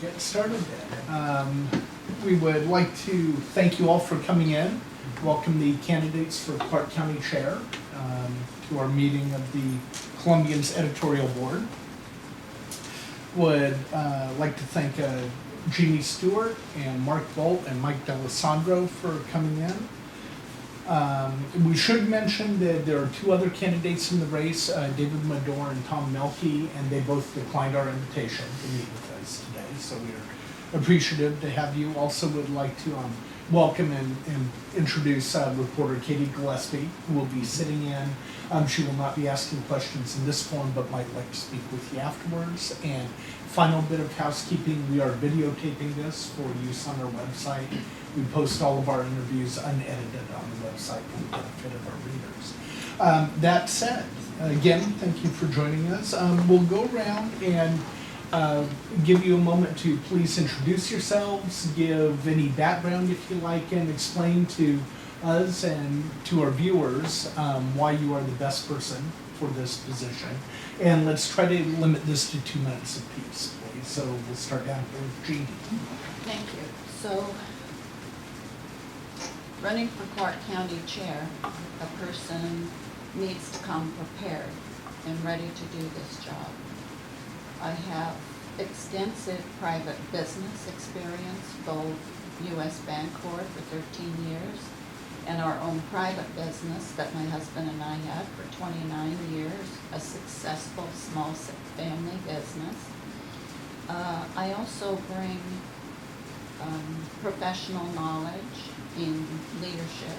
get started then. We would like to thank you all for coming in. Welcome the candidates for Clark County Chair to our meeting of the Columbian's Editorial Board. Would like to thank Jeannie Stewart and Mark Bolt and Mike D'Alessandro for coming in. We should mention that there are two other candidates in the race, David Medor and Tom Melke, and they both declined our invitation to meet with us today, so we're appreciative to have you. Also would like to welcome and introduce reporter Katie Gillespie, who will be sitting in. She will not be asking questions in this forum, but might like to speak with you afterwards. And final bit of housekeeping, we are videotaping this for use on our website. We post all of our interviews unedited on the website for the benefit of our readers. That said, again, thank you for joining us. We'll go around and give you a moment to please introduce yourselves, give any background if you like, and explain to us and to our viewers why you are the best person for this position. And let's try to limit this to 2 minutes apiece, please. So we'll start down here with Jeannie. Thank you. So, running for Clark County Chair, a person needs to come prepared and ready to do this job. I have extensive private business experience, both U.S. Bancorp for 13 years and our own private business that my husband and I had for 29 years, a successful small family business. I also bring professional knowledge in leadership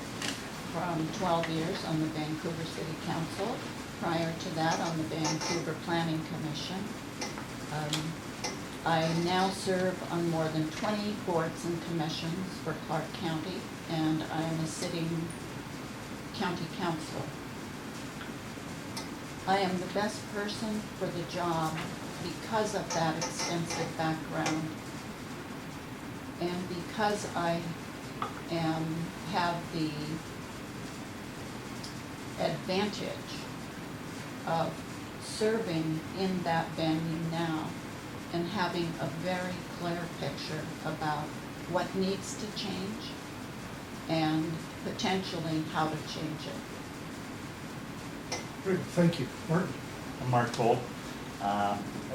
from 12 years on the Vancouver City Council. Prior to that, on the Vancouver Planning Commission. I now serve on more than 20 boards and commissions for Clark County, and I am a sitting county councilor. I am the best person for the job because of that extensive background and because I have the advantage of serving in that venue now and having a very clear picture about what needs to change and potentially how to change it. Great, thank you. Martin. I'm Mark Bolt.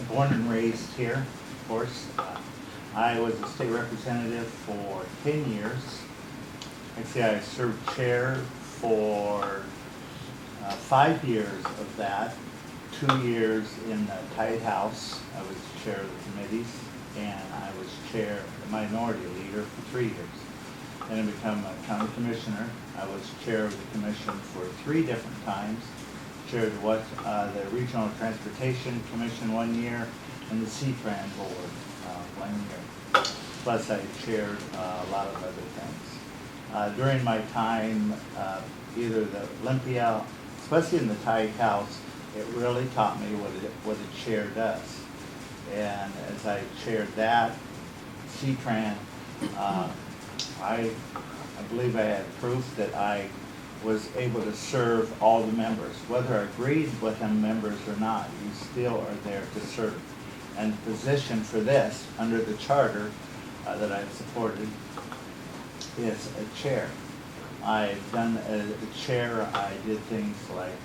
Born and raised here, of course. I was a state representative for 10 years. Actually, I served chair for 5 years of that, 2 years in the Tight House. I was chair of the committees, and I was chair, the minority leader for 3 years. Then I became a county commissioner. I was chair of the commission for 3 different times. Chaired the Regional Transportation Commission 1 year and the CTRAN Board 1 year. Plus I chaired a lot of other things. During my time, either the Olympia, especially in the Tight House, it really taught me what a chair does. And as I chaired that, CTRAN, I believe I had proof that I was able to serve all the members. Whether I agreed with them members or not, you still are there to serve. And the position for this, under the charter that I've supported, is a chair. I've done a chair, I did things like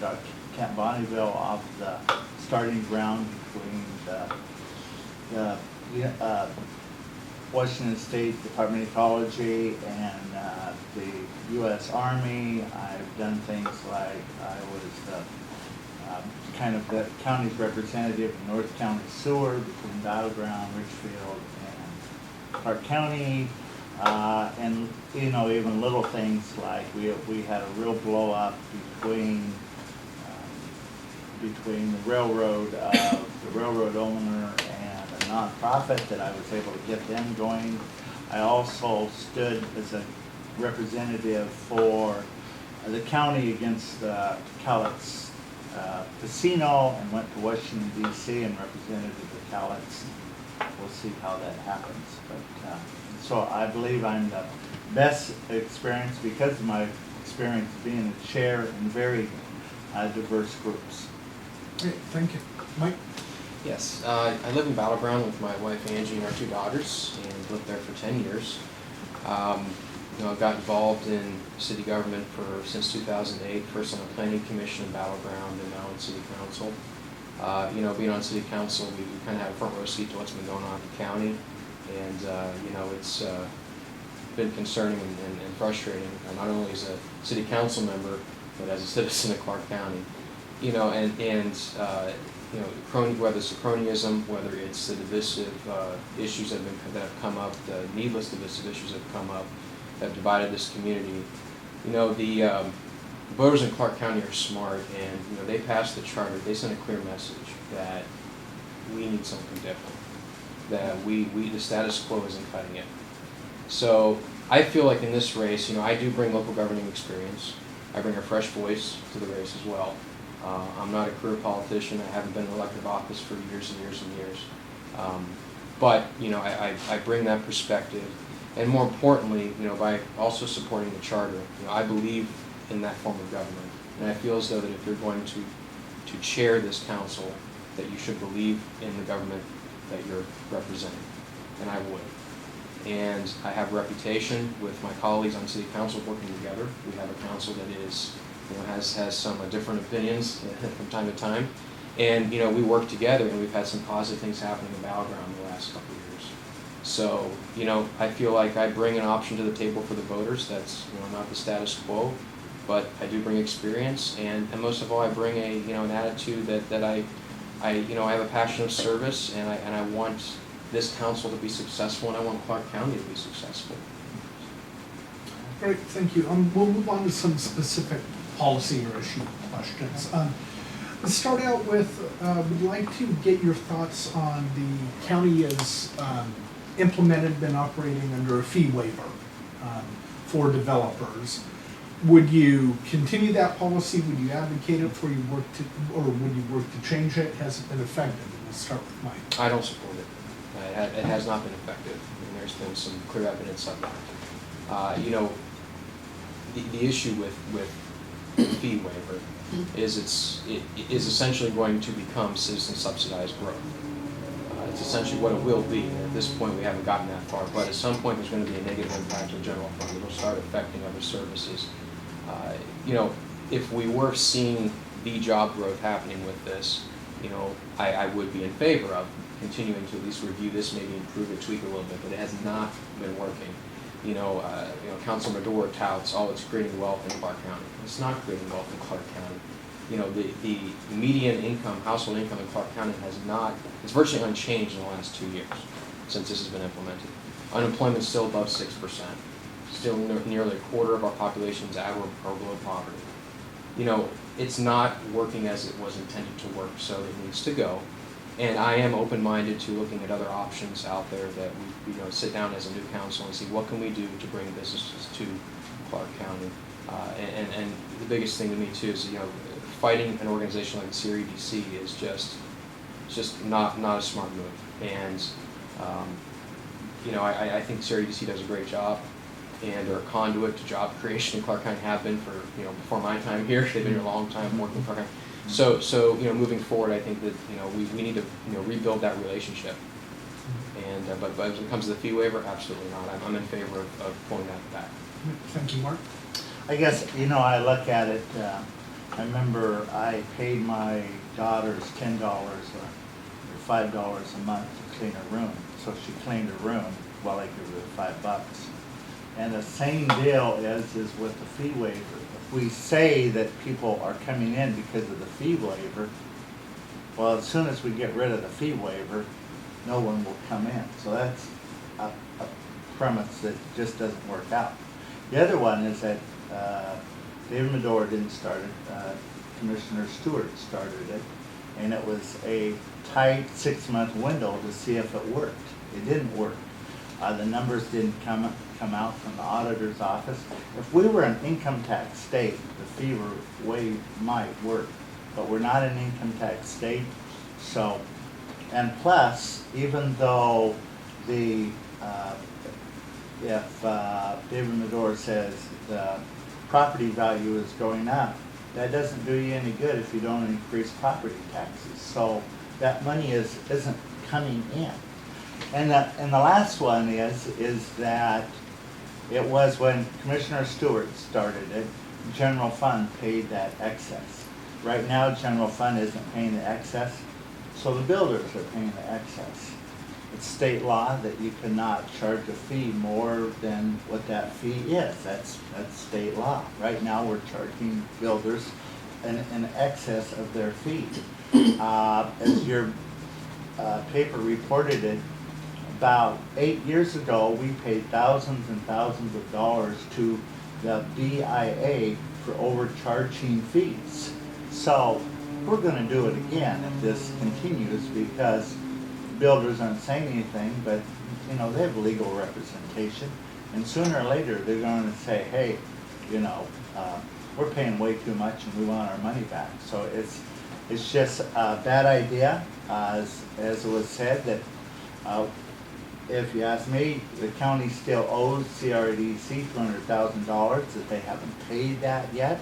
got Camp Bonneville off the starting ground between the Washington State Department of Ecology and the U.S. Army. I've done things like I was kind of the county's representative in North County Sewer between Battleground, Richfield, and Clark County. And you know, even little things like we had a real blow up between the railroad owner and a nonprofit that I was able to get them going. I also stood as a representative for the county against Cowlitz Casino and went to Washington D.C. and represented the Cowlitz. We'll see how that happens. But so I believe I'm the best experience because of my experience being a chair in very diverse groups. Great, thank you. Mike? Yes, I live in Battleground with my wife Angie and our 2 daughters, and lived there for 10 years. I got involved in city government since 2008, first on the planning commission in Battleground and now in city council. Being on city council, we kind of have a front row seat to what's been going on in the county, and it's been concerning and frustrating, not only as a city council member, but as a citizen of Clark County. Whether it's the cronyism, whether it's the divisive issues that have come up, the needless divisive issues that have come up, that have divided this community. The voters in Clark County are smart, and they passed the charter. They sent a clear message that we need something different. That the status quo isn't cutting it. So I feel like in this race, I do bring local governing experience. I bring a fresh voice to the race as well. I'm not a career politician. I haven't been in elective office for years and years and years. But I bring that perspective, and more importantly, by also supporting the charter, I believe in that form of government, and I feel as though that if you're going to chair this council, that you should believe in the government that you're representing, and I would. And I have a reputation with my colleagues on city council working together. We have a council that has some different opinions from time to time, and we work together, and we've had some positive things happening in Battleground in the last couple of years. So I feel like I bring an option to the table for the voters that's not the status quo, but I do bring experience, and most of all I bring an attitude that I have a passion of service, and I want this council to be successful, and I want Clark County to be successful. Great, thank you. We'll move on to some specific policy or issue questions. Let's start out with, we'd like to get your thoughts on the county has been operating under a fee waiver for developers. Would you continue that policy? Would you advocate it before you would you work to change it? Has it been effective? We'll start with Mike. I don't support it. It has not been effective, and there's been some clear evidence of that. The issue with the fee waiver is it is essentially going to become citizen subsidized growth. It's essentially what it will be. And at this point, we haven't gotten that far, but at some point, there's going to be a negative impact on the general fund. It'll start affecting other services. If we were seeing the job growth happening with this, I would be in favor of continuing to at least review this, maybe improve it, tweak it a little bit, but it has not been working. Councilor Medora touts, it's creating wealth in Clark County. It's not creating wealth in Clark County. The median income, household income in Clark County it's virtually unchanged in the last 2 years since this has been implemented. Unemployment is still above 6%. Still nearly a quarter of our population is at or below poverty. It's not working as it was intended to work, so it needs to go. And I am open-minded to looking at other options out there that we sit down as a new council and see what can we do to bring businesses to Clark County. And the biggest thing to me too is fighting an organization like the CREDC is just not a smart move. And I think CREDC does a great job, and they're a conduit to job creation in Clark County, have been for before my time here. They've been here a long time working in Clark County. So moving forward, I think that we need to rebuild that relationship. And but when it comes to the fee waiver, absolutely not. I'm in favor of pulling that back. Thank you, Mark. I guess, I look at it, I remember I paid my daughters $10 or $5 a month to clean her room. So she cleaned her room while I gave her $5. And the same deal is with the fee waiver. If we say that people are coming in because of the fee waiver, well, as soon as we get rid of the fee waiver, no one will come in. So that's a premise that just doesn't work out. The other one is that David Medora didn't start it, Commissioner Stewart started it, and it was a tight 6-month window to see if it worked. It didn't work. The numbers didn't come out from the auditor's office. If we were an income tax state, the fee waiver might work, but we're not an income tax state. So, and plus, even though if David Medora says the property value is going up, that doesn't do you any good if you don't increase property taxes. So that money isn't coming in. And the last one is that it was when Commissioner Stewart started it, general fund paid that excess. Right now, general fund isn't paying the excess, so the builders are paying the excess. It's state law that you cannot charge a fee more than what that fee is. That's state law. Right now, we're charging builders in excess of their fee. As your paper reported it, about 8 years ago, we paid thousands and thousands of dollars to the BIA for overcharging fees. So we're gonna do it again if this continues, because builders aren't saying anything, but you know, they have legal representation. And sooner or later, they're gonna say, hey, you know, we're paying way too much and we want our money back. So it's just a bad idea, as it was said, that if you ask me, the county still owes CRDC $200,000 that they haven't paid that yet.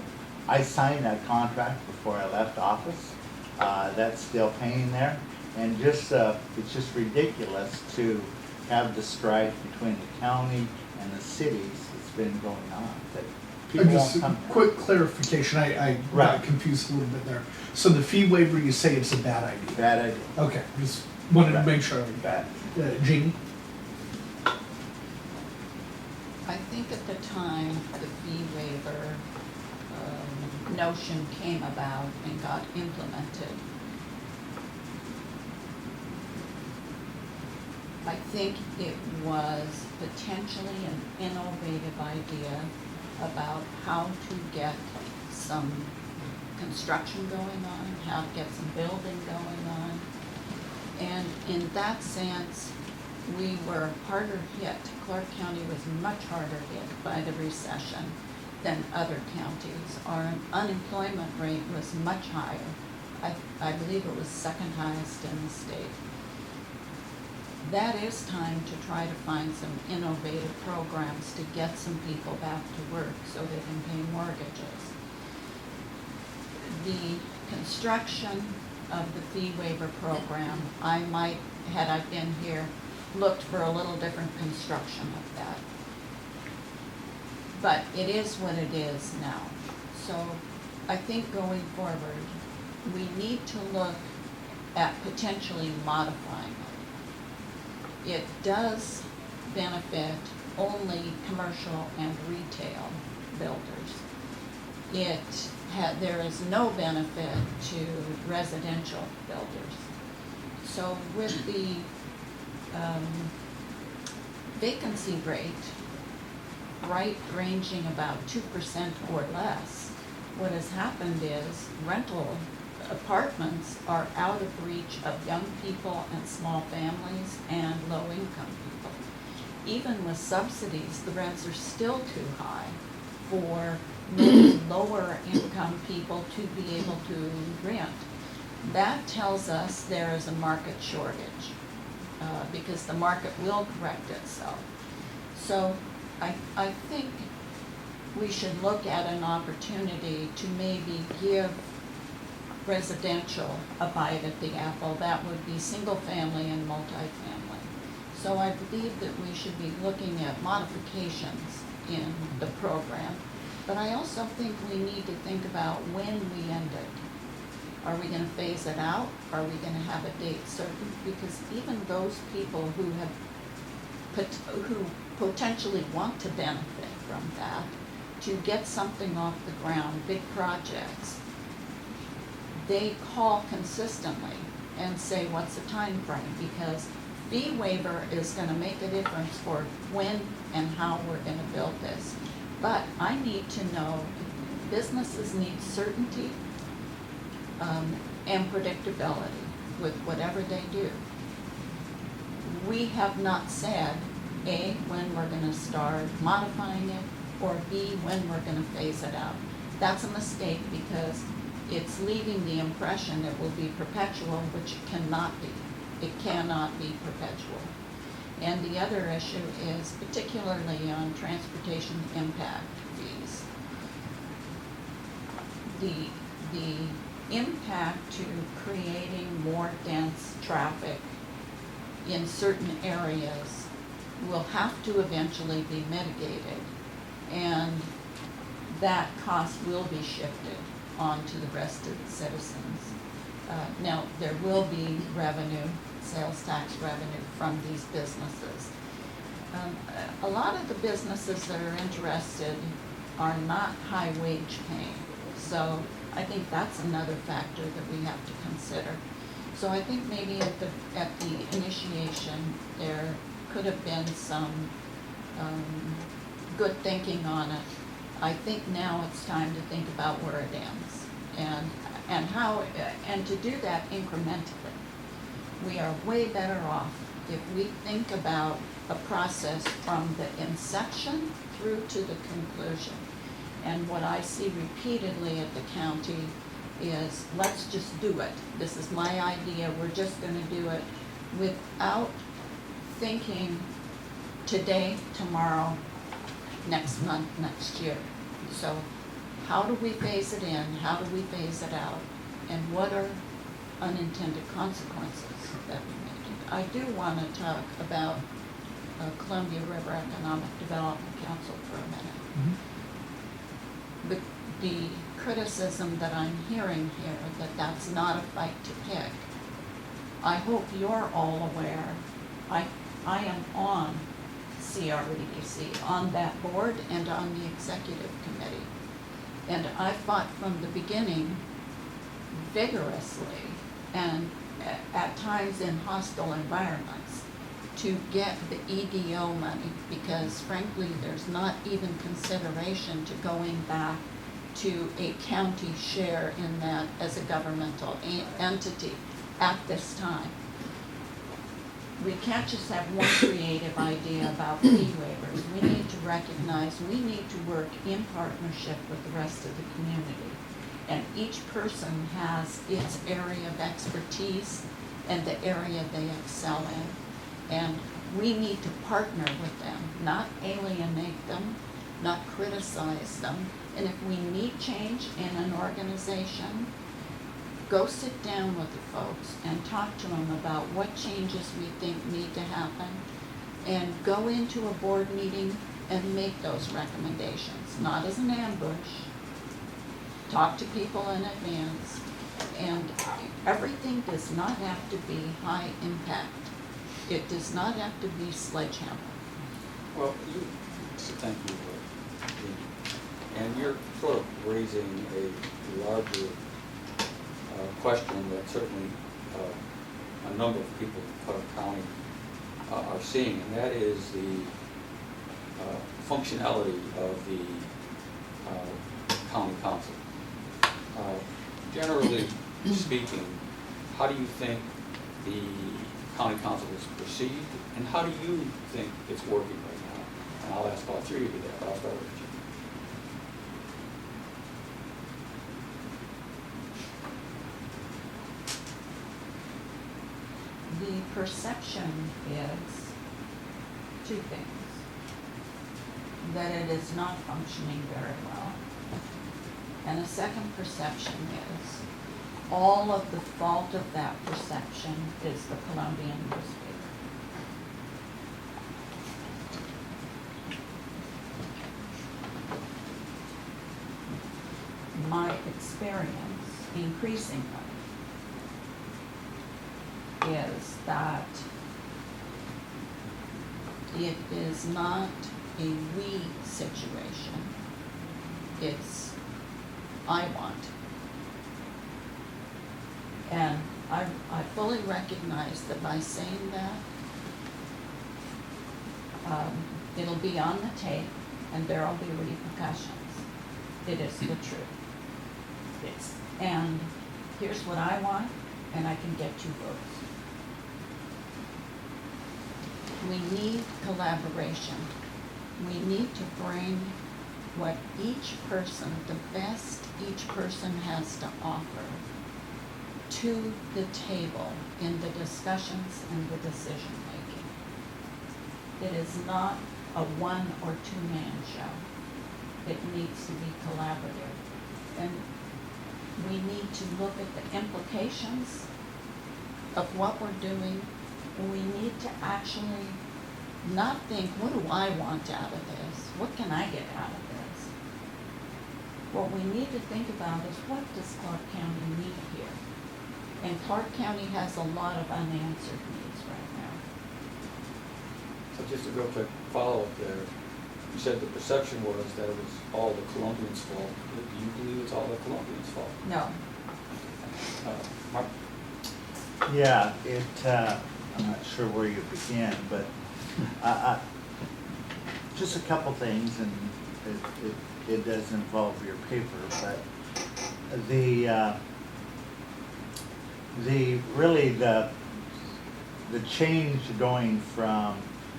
I signed that contract before I left office. That's still paying there. And just it's just ridiculous to have the strife between the county and the cities that's been going on. That people Just won't a come. quick clarification, I Right. got confused a little bit there. So the fee waiver, you say it's a bad idea? Bad idea. Okay, just wanted to Right. make sure. Bad. Jeannie? I think at the time the fee waiver notion came about and got implemented, I think it was potentially an innovative idea about how to get some construction going on, how to get some building going on. And in that sense, we were harder hit. Clark County was much harder hit by the recession than other counties. Our unemployment rate was much higher. I believe it was second highest in the state. That is time to try to find some innovative programs to get some people back to work so they can pay mortgages. The construction of the fee waiver program, I might, had I been here, looked for a little different construction of that. But it is what it is now. So I think going forward, we need to look at potentially modifying it. It does benefit only commercial and retail builders. There is no benefit to residential builders. So with the vacancy rate, right, ranging about 2% or less, what has happened is rental apartments are out of reach of young people and small families and low-income people. Even with subsidies, the rents are still too high for many lower-income people to be able to rent. That tells us there is a market shortage, because the market will correct itself. So I think we should look at an opportunity to maybe give residential a bite at the apple. That would be single family and multifamily. So I believe that we should be looking at modifications in the program. But I also think we need to think about when we end it. Are we gonna phase it out? Are we gonna have a date certain? Because even those people who potentially want to benefit from that, to get something off the ground, big projects, they call consistently and say, what's the time frame? Because fee waiver is gonna make a difference for when and how we're gonna build this. But I need to know, businesses need certainty and predictability with whatever they do. We have not said, A, when we're gonna start modifying it, or B, when we're gonna phase it out. That's a mistake, because it's leaving the impression it will be perpetual, which it cannot be. It cannot be perpetual. And the other issue is particularly on transportation impact fees. The impact to creating more dense traffic in certain areas will have to eventually be mitigated, and that cost will be shifted onto the rest of the citizens. Now, there will be revenue, sales tax revenue from these businesses. A lot of the businesses that are interested are not high wage paying, so I think that's another factor that we have to consider. So I think maybe at the initiation, there could have been some good thinking on it. I think now it's time to think about where it ends and how, and to do that incrementally. We are way better off if we think about a process from the inception through to the conclusion. And what I see repeatedly at the county is, let's just do it. This is my idea, we're just gonna do it, without thinking today, tomorrow, next month, next year. So how do we phase it in? How do we phase it out? And what are unintended consequences that we make? I do want to talk about Columbia River Economic Development Council for a minute. The criticism that I'm hearing here, that that's not a fight to pick, I hope you're all aware. I am on CREDC, on that board and on the executive committee. And I fought from the beginning vigorously and at times in hostile environments to get the EDO money, because frankly, there's not even consideration to going back to a county share in that as a governmental entity at this time. We can't just have one creative idea about fee waivers. We need to recognize we need to work in partnership with the rest of the community. And each person has its area of expertise and the area they excel in. And we need to partner with them, not alienate them, not criticize them. And if we need change in an organization, go sit down with the folks and talk to them about what changes we think need to happen, and go into a board meeting and make those recommendations, not as an ambush. Talk to people in advance, and everything does not have to be high impact. It does not have to be sledgehammer. Well, thank you, Jean. And you're sort of raising a larger question that certainly a number of people in Cook County are seeing, and that is the functionality of the county council. Generally speaking, how do you think the county council is perceived, and how do you think it's working right now? And I'll ask all three of you that, but I'll start with you. The perception is two things. That it is not functioning very well. And a second perception is all of the fault of that perception is the Columbian newspaper. My experience increasingly is that it is not a we situation. It's I want. And I fully recognize that by saying that, it'll be on the tape and there'll be repercussions. It is the truth. And here's what I want, and I can get 2 votes. We need collaboration. We need to bring what each person, the best each person has to offer, to the table in the discussions and the decision making. It is not a 1 or 2 man show. It needs to be collaborative. And we need to look at the implications of what we're doing. We need to actually not think, what do I want out of this? What can I get out of this? What we need to think about is, what does Clark County need here? And Clark County has a lot of unanswered needs right now. So just a real quick follow-up there. You said the perception was that it was all the Colombians' fault. Do you believe it's all the Colombians' fault? No, Mark? Yeah, I'm not sure where you begin, but just a couple things, and it does involve your paper, but the change going from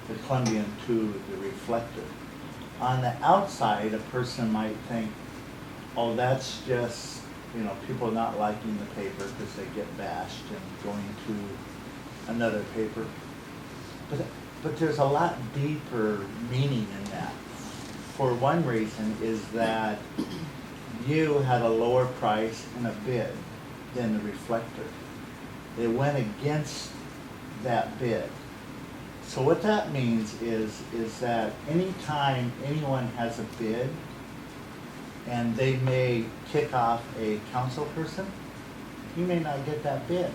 the Columbian to the reflective. On the outside, a person might think, oh, that's just, people not liking the paper because they get bashed and going to another paper. But there's a lot deeper meaning in that. For one reason is that you had a lower price in a bid than the reflector. It went against that bid. So what that means is that anytime anyone has a bid and they may kick off a council person, you may not get that bid.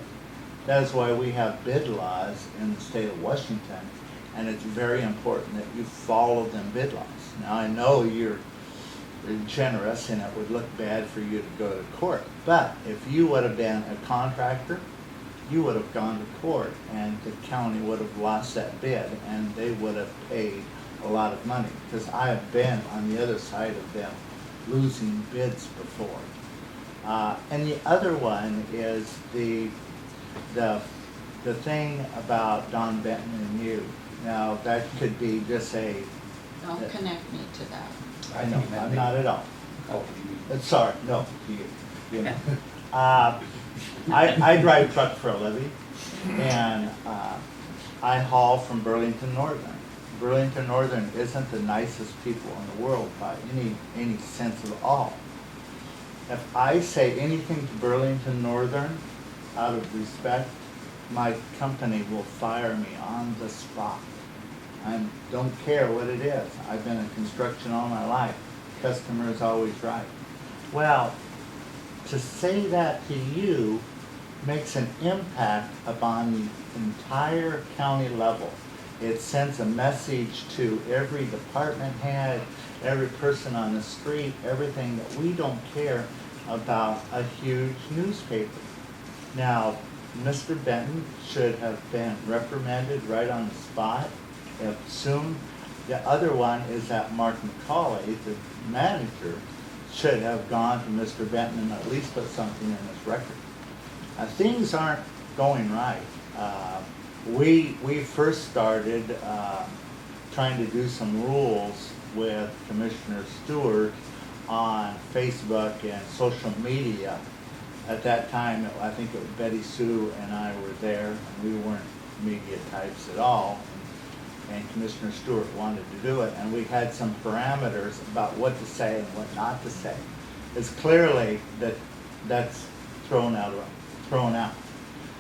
That is why we have bid laws in the state of Washington, and it's very important that you follow them bid laws. Now, I know you're generous and it would look bad for you to go to court, but if you would have been a contractor, you would have gone to court and the county would have lost that bid and they would have paid a lot of money, because I have been on the other side of them losing bids before. And the other one is the thing about Don Benton and you. Now, that could be just don't connect me to that. I know, I'm not at all. Oh, you mean? Sorry, no, you know. I drive truck for a living, and I haul from Burlington Northern. Burlington Northern isn't the nicest people in the world by any sense at all. If I say anything to Burlington Northern out of respect, my company will fire me on the spot. I don't care what it is. I've been in construction all my life. Customer is always right. Well, to say that to you makes an impact upon the entire county level. It sends a message to every department head, every person on the street, everything, that we don't care about a huge newspaper. Now, Mr. Benton should have been reprimanded right on the spot, soon. The other one is that Mark McCauley, the manager, should have gone to Mr. Benton and at least put something in his record. Things aren't going right. We first started trying to do some rules with Commissioner Stewart on Facebook and social media. At that time, I think it was Betty Sue and I were there, and we weren't media types at all. And Commissioner Stewart wanted to do it, and we had some parameters about what to say and what not to say. It's clearly that's thrown out.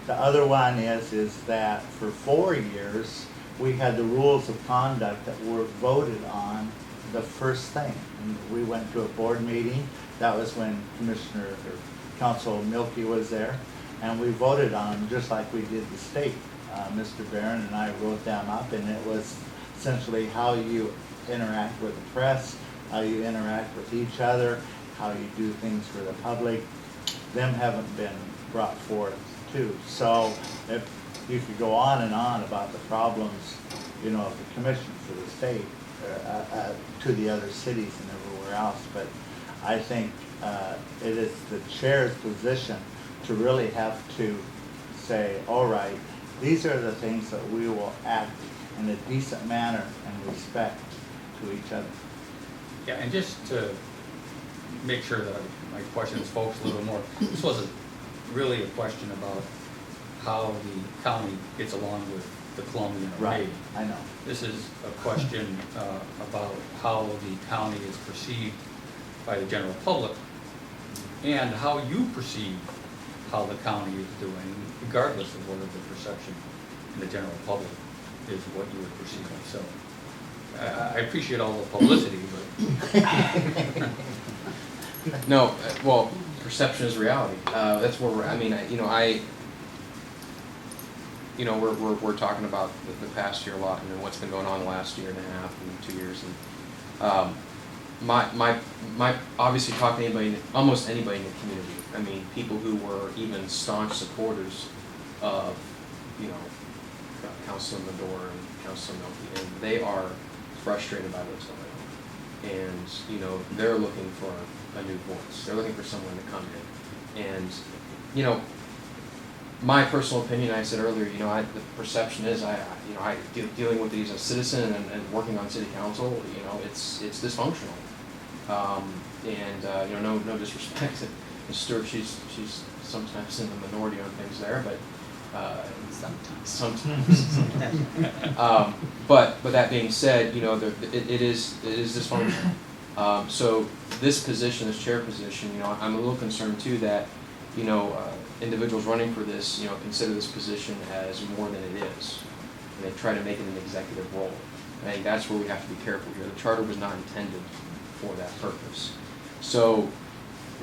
The other one is that for 4 years, we had the rules of conduct that were voted on the first thing. And we went to a board meeting. That was when Council Milky was there, and we voted on them just like we did the state. Mr. Barron and I wrote them up, and it was essentially how you interact with the press, how you interact with each other, how you do things for the public. Them haven't been brought forth too. So if you could go on and on about the problems, of the commission for the state, to the other cities and everywhere else, but I think it is the chair's position to really have to say, all right, these are the things that we will act in a decent manner and respect to each other. Yeah, and just to make sure that my question is focused a little more, this wasn't really a question about how the county gets along with the Colombian Right, Array. I know. This is a question about how the county is perceived by the general public and how you perceive how the county is doing, regardless of whether the perception in the general public is what you are perceiving. So I appreciate all the publicity, but No, well, perception is reality. That's where we're. I mean, we're talking about the past year a lot, and what's been going on the last year and a half and 2 years, and my obviously talking to anybody, almost anybody in the community. I mean, people who were even staunch supporters of, Councilman Medor and Councilman Milky, and they are frustrated by what's going on, and they're looking for a new voice. They're looking for someone to come in, and my personal opinion, I said earlier, the perception is, dealing with these as a citizen and working on city council, it's dysfunctional. No disrespect to Ms. Stewart, she's sometimes in the minority on things there, but sometimes. But that being said, it is dysfunctional. So this position, this chair position, I'm a little concerned too that, individuals running for this, consider this position as more than it is, and they try to make it an executive role. I think that's where we have to be careful here. The charter was not intended for that purpose. So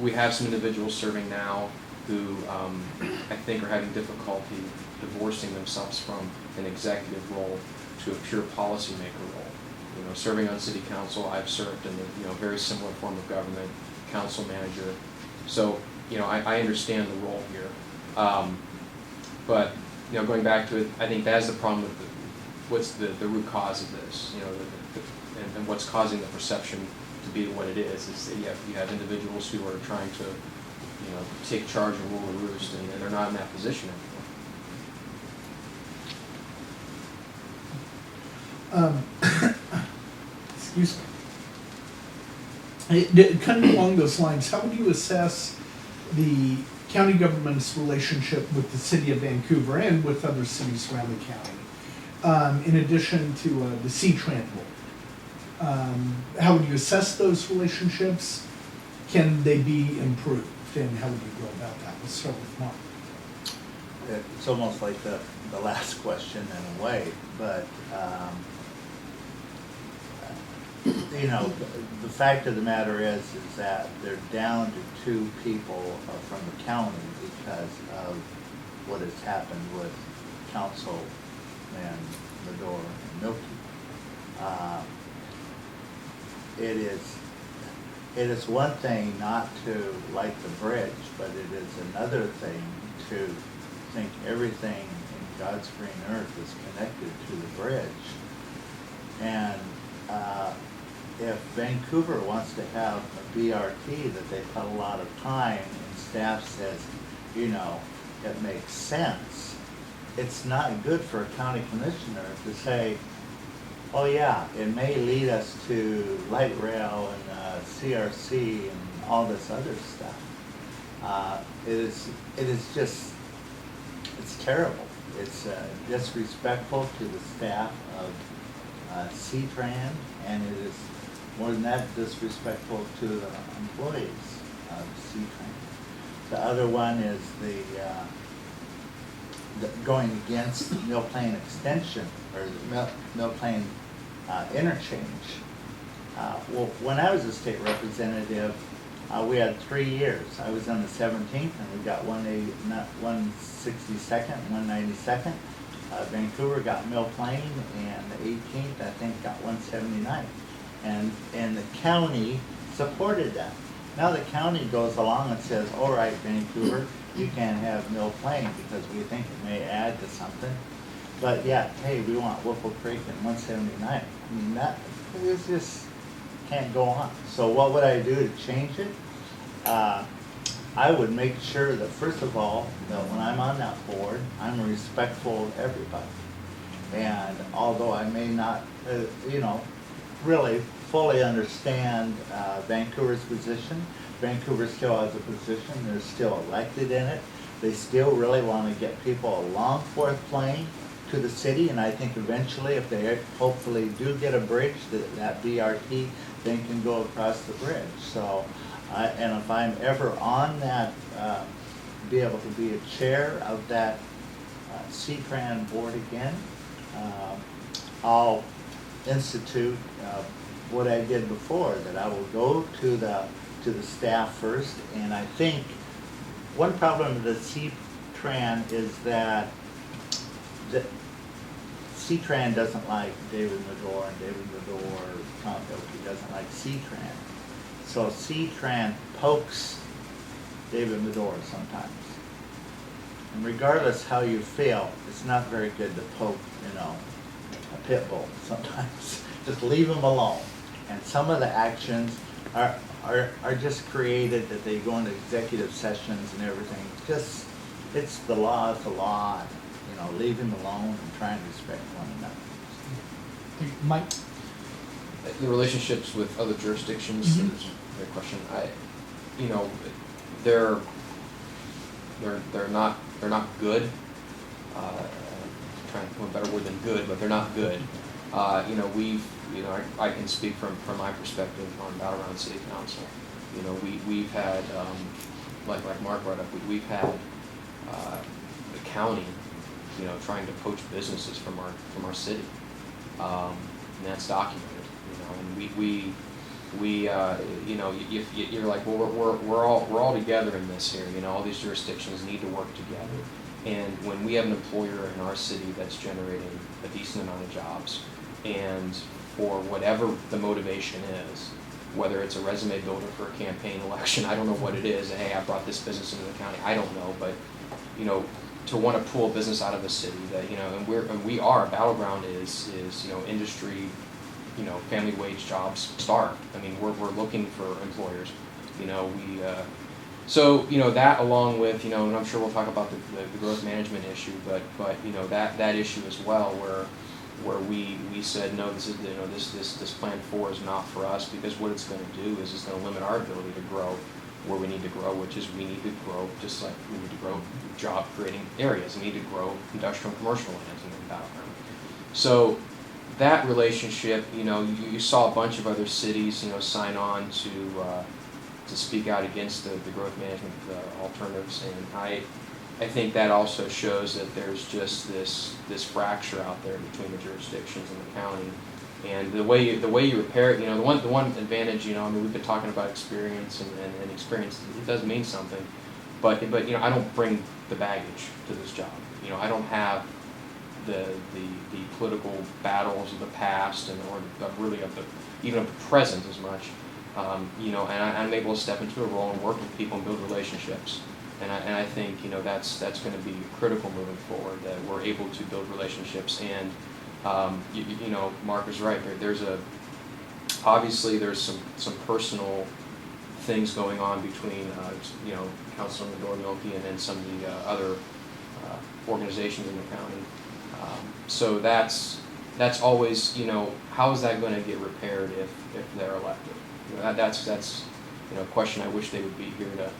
we have some individuals serving now who I think are having difficulty divorcing themselves from an executive role to a pure policymaker role. Serving on city council, I've served in a very similar form of government, council manager. So I understand the role here. But going back to it, I think that's the problem with what's the root cause of this, and what's causing the perception to be what it is that you have individuals who are trying to, take charge and rule the roost, and they're not in that position anymore. Excuse me. Kind of along those lines, how would you assess the county government's relationship with the city of Vancouver and with other cities around the county, in addition to the C-Tran board? How would you assess those relationships? Can they be improved, and how would you go about that? Let's start with Mark. It's almost like the last question in a way, but the fact of the matter is that they're down to 2 people from the county because of what has happened with Council and Medor and Milky. It is one thing not to like the bridge, but it is another thing to think everything in God's green earth is connected to the bridge. And if Vancouver wants to have a BRT that they put a lot of time and staff says, it makes sense, it's not good for a county commissioner to say, oh yeah, it may lead us to light rail and CRC and all this other stuff. It is just, it's terrible. It's disrespectful to the staff of C-Tran, and it is more than that, disrespectful to the employees of C-Tran. The other one is the going against Mill Plain extension, or the Mill Plain interchange. Well, when I was a state representative, we had 3 years. I was on the 17th, and we got 162nd and 192nd. Vancouver got Mill Plain, and the 18th, I think, got 179th. And the county supported that. Now the county goes along and says, all right, Vancouver, you can't have Mill Plain because we think it may add to something. But yeah, hey, we want Whipple Creek and 179. I mean, that is just can't go on. So what would I do to change it? I would make sure that, first of all, that when I'm on that board, I'm respectful of everybody. And although I may not, really fully understand Vancouver's position, Vancouver still has a position, they're still elected in it. They still really want to get people along Fourth Plain to the city, and I think eventually, if they hopefully do get a bridge, that BRT then can go across the bridge. So And if I'm ever on that, be able to be a chair of that C-Tran board again, I'll institute what I did before, that I will go to the staff first. And I think one problem with the C-Tran is that C-Tran doesn't like David Medor, and David Medor, Tom Bilkey doesn't like C-Tran. So C-Tran pokes David Medor sometimes. And regardless how you feel, it's not very good to poke, a pit bull sometimes. Just leave them alone. And some of the actions are just created that they go into executive sessions and everything. It's the law, it's the law. Leave him alone and try and respect one another. Mike? The relationships with other jurisdictions, Mhm. is a great question. They're not good. Trying to come up with a better word than good, but they're not good. I can speak from my perspective on Battle Ground City Council. We've had, like Mark brought up, we've had the county, trying to poach businesses from our city, and that's documented. And you're like, well, we're all together in this here. All these jurisdictions need to work together. And when we have an employer in our city that's generating a decent amount of jobs, and for whatever the motivation is, whether it's a resume builder for a campaign election, I don't know what it is. Hey, I brought this business into the county. I don't know, but to want to pull business out of the city, that and we are Battleground is industry, family wage jobs starved. I mean, we're looking for employers. So that, along with and I'm sure we'll talk about the growth management issue, but that issue as well, where we said no, this is this plan 4 is not for us, because what it's going to do is it's going to limit our ability to grow where we need to grow, which is we need to grow just like we need to grow job creating areas. We need to grow industrial and commercial lands in the Battleground. So that relationship, you saw a bunch of other cities sign on to speak out against the growth management alternatives, and I think that also shows that there's just this fracture out there between the jurisdictions and the county. And the way you repair it, the one advantage, we've been talking about experience, and experience, it does mean something, but I don't bring the baggage to this job. I don't have the political battles of the past or really even of the present as much. And I'm able to step into a role and work with people and build relationships. And I think that's going to be critical moving forward, that we're able to build relationships. And Mark is right. Obviously there's some personal things going on between Councilman Milky and then some of the other organizations in the county. So that's always how is that going to get repaired if they're elected? That's a question I wish they would be here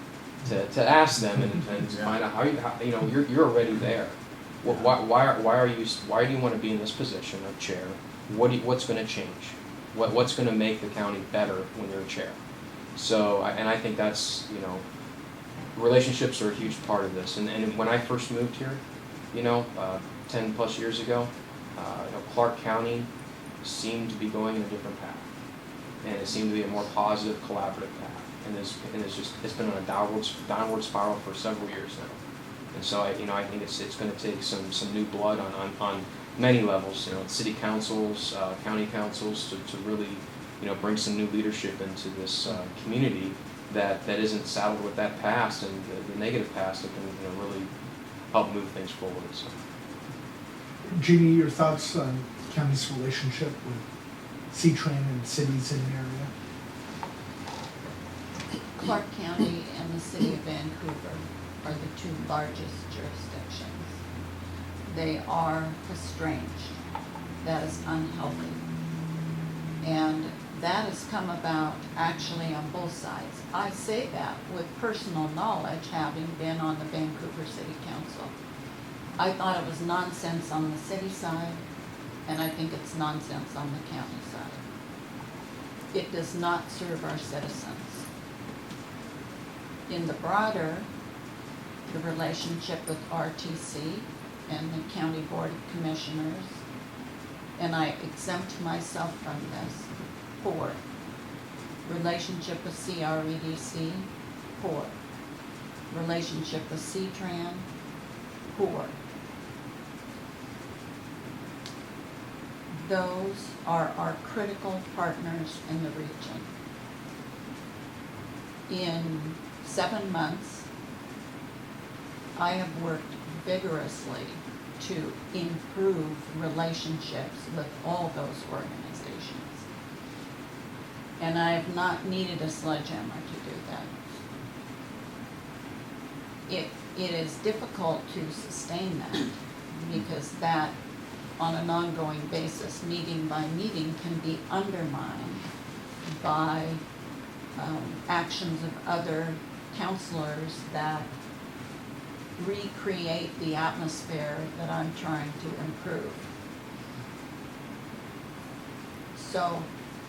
to ask them and to find out how you're already there. Why do you want to be in this position of chair? What's going to change? What's going to make the county better when you're chair? So I think that's relationships are a huge part of this. And when I first moved here, 10 plus years ago, Clark County seemed to be going in a different path, and it seemed to be a more positive, collaborative path. And it's been on a downward spiral for several years now. And so I think it's going to take some new blood on many levels, city councils, county councils, to really bring some new leadership into this community that isn't saddled with that past and the negative past that can really help move things forward. So. Jeannie, your thoughts on the county's relationship with C-Tran and cities in the area? Clark County and the city of Vancouver are the two largest jurisdictions. They are estranged. That is unhealthy. And that has come about actually on both sides. I say that with personal knowledge, having been on the Vancouver City Council. I thought it was nonsense on the city side, and I think it's nonsense on the county side. It does not serve our citizens. In the broader, the relationship with RTC and the County Board of Commissioners, and I exempt myself from this. 4, relationship with CREDC, 4, relationship with C-Tran, 4. Those are our critical partners in the region. In 7 months, I have worked vigorously to improve relationships with all those organizations. And I have not needed a sledgehammer to do that. It is difficult to sustain that because that, on an ongoing basis, meeting by meeting, can be undermined by actions of other counselors that recreate the atmosphere that I'm trying to improve. So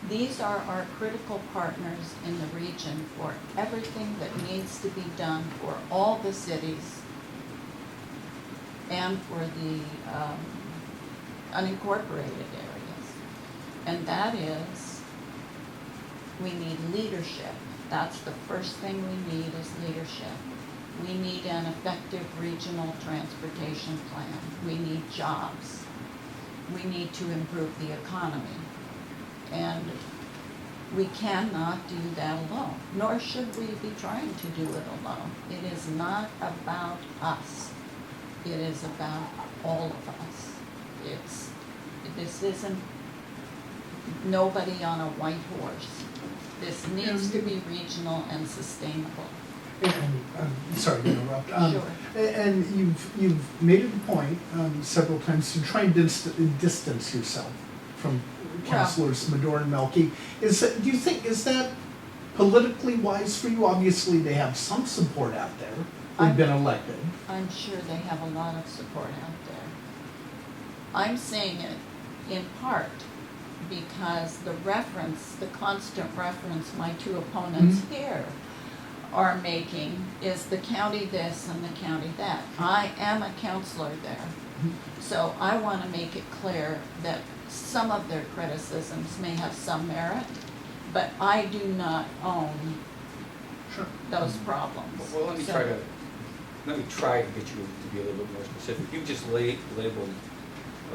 these are our critical partners in the region for everything that needs to be done for all the cities and for the unincorporated areas. And that is, we need leadership. That's the first thing we need is leadership. We need an effective regional transportation plan. We need jobs. We need to improve the economy. And we cannot do that alone, nor should we be trying to do it alone. It is not about us. It is about all of us. This isn't nobody on a white horse. This needs to be regional and sustainable. And, sorry to interrupt. Sure. And you've made it a point several times to try and distance yourself from Councilors Medor and Melky. Do you think, is that politically wise for you? Obviously, they have some support out there. They've been elected. I'm sure they have a lot of support out there. I'm saying it in part because the constant reference my two opponents here are making is the county this and the county that. I am a counselor there, so I want to make it clear that some of their criticisms may have some merit, but I do not own those problems. Well, let me try to get you to be a little bit more specific. You just labeled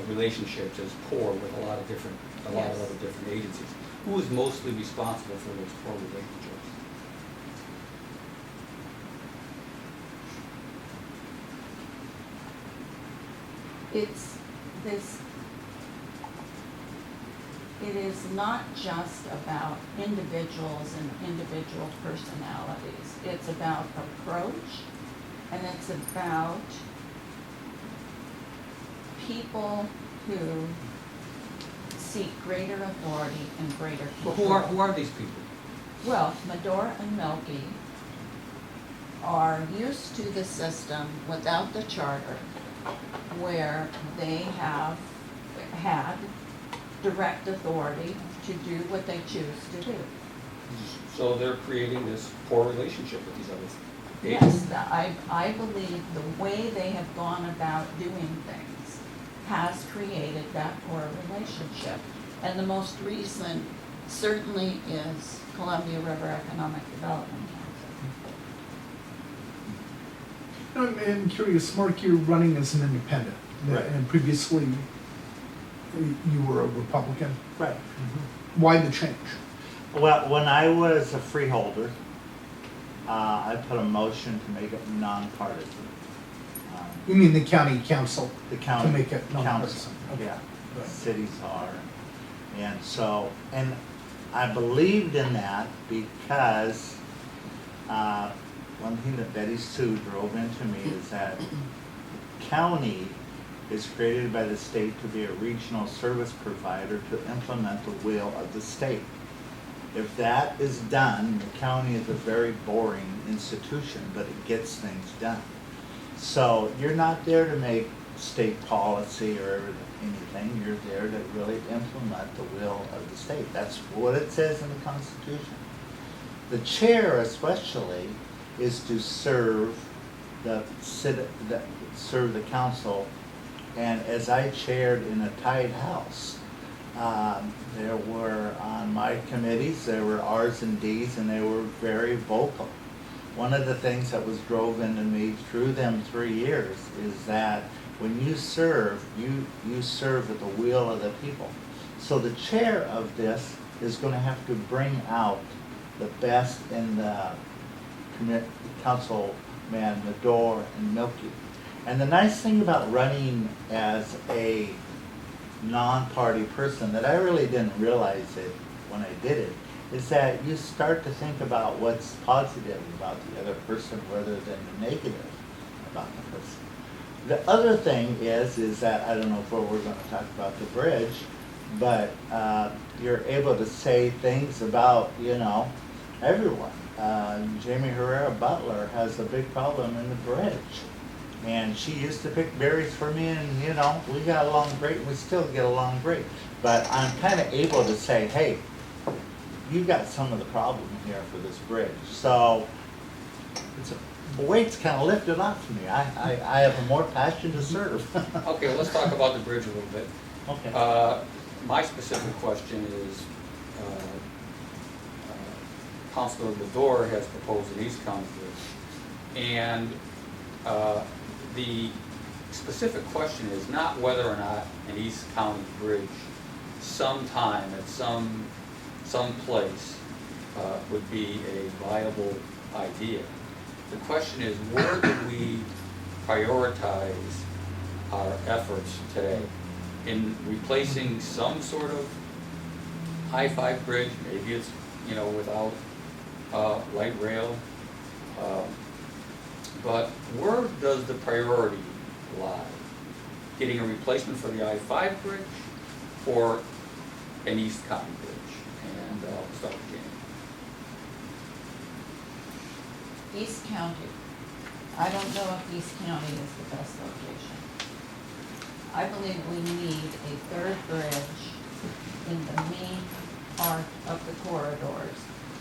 relationships as poor with a lot of other different agencies. Who is mostly responsible for those poor relationships? It is not just about individuals and individual personalities. It's about approach, and it's about people who seek greater authority and greater But control. who are these people? Well, Medor and Melky are used to the system without the charter, where they have had direct authority to do what they choose to do. So they're creating this poor relationship with these other Yes, agencies. I believe the way they have gone about doing things has created that poor relationship. And the most recent certainly is Columbia River Economic Development Council. I'm curious, Mark, you're running as an independent. Right. And previously, you were a Republican. Right. Why the change? Well, when I was a freeholder, I put a motion to make it nonpartisan. You mean the county council? The county To make it council, nonpartisan? Okay. yeah, Right. cities are. And so, and I believed in that because one thing that Betty Sue drove into me is that county is created by the state to be a regional service provider to implement the will of the state. If that is done, the county is a very boring institution, but it gets things done. So you're not there to make state policy or anything, you're there to really implement the will of the state. That's what it says in the Constitution. The chair especially is to serve serve the council. And as I chaired in a tied house, there were, on my committees, there were R's and D's, and they were very vocal. One of the things that was drove into me through them 3 years is that when you serve, you serve at the will of the people. So the chair of this is going to have to bring out the best in the councilman, Madore and Milky. And the nice thing about running as a non-party person that I really didn't realize it when I did it is that you start to think about what's positive about the other person rather than the negative about the person. The other thing is that, I don't know if we're going to talk about the bridge, but you're able to say things about, everyone. Jamie Herrera Butler has a big problem in the bridge. And she used to pick berries for me, and we got along great, and we still get along great. But I'm kind of able to say, hey, you got some of the problem here for this bridge. So the weight's kind of lifted off me. I have a more passion to serve. Okay, let's talk about the bridge a little bit. Okay. My specific question is, Councilor Madore has proposed an East County bridge. And the specific question is not whether or not an East County bridge sometime at some place would be a viable idea. The question is, where do we prioritize our efforts today? In replacing some sort of I-5 bridge, maybe it's, without light rail, but where does the priority lie? Getting a replacement for the I-5 bridge or an East County bridge? And I'll start with Jamie. East County. I don't know if East County is the best location. I believe we need a third bridge in the main part of the corridors,